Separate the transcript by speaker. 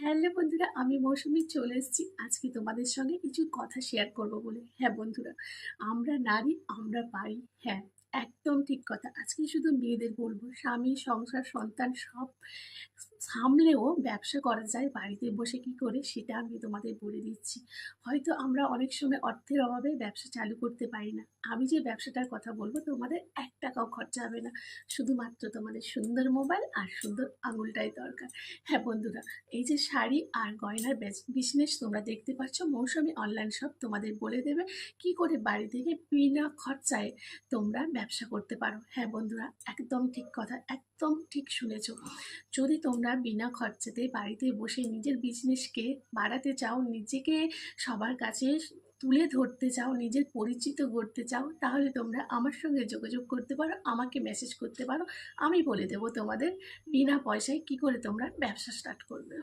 Speaker 1: Hello বন্ধুরা, আমি মৌসুমী চলে এসেছি আজকে তোমাদের সঙ্গে কিছু কথা শেয়ার করব বলে। হ্যাঁ বন্ধুরা, আমরা নারী, আমরা পারি। হ্যাঁ, একদম ঠিক কথা। আজকে শুধু মেয়েদের বলবো, স্বামী, সংসার, সন্তান সব সামলেও ব্যবসা করা যায় বাড়িতে বসে কি করে, সেটা আমি তোমাদের বলে দিচ্ছি। হয়তো আমরা অনেক সময় অর্থের অভাবে ব্যবসা চালু করতে পারি না। আমি যে ব্যবসাটার কথা বলবো, তোমাদের ১ টাকাও খরচা হবে না। শুধুমাত্র তোমাদের সুন্দর মোবাইল আর সুন্দর আঙুলটাই দরকার। হ্যাঁ বন্ধুরা, এই যে শাড়ি আর গয়নার বিজনেস তোমরা দেখতে পাচ্ছ, মৌসুমী অনলাইন শপ তোমাদের বলে দেবে কি করে বাড়ি থেকে বিনা খরচায় তোমরা ব্যবসা করতে পারো। হ্যাঁ বন্ধুরা, একদম ঠিক কথা, একদম ঠিক শুনেছো। যদি তোমরা বিনা খরচাতে বাড়িতে বসে নিজের বিজনেসকে বাড়াতে চাও, নিজেকে সবার কাছে তুলে ধরতে চাও, নিজের পরিচিত করতে চাও, তাহলে তোমরা আমার সঙ্গে যোগাযোগ করতে পারো, আমাকে মেসেজ করতে পারো। আমি বলে দেবো তোমাদের বিনা পয়সায় কি করে তোমরা ব্যবসা স্টার্ট করবে।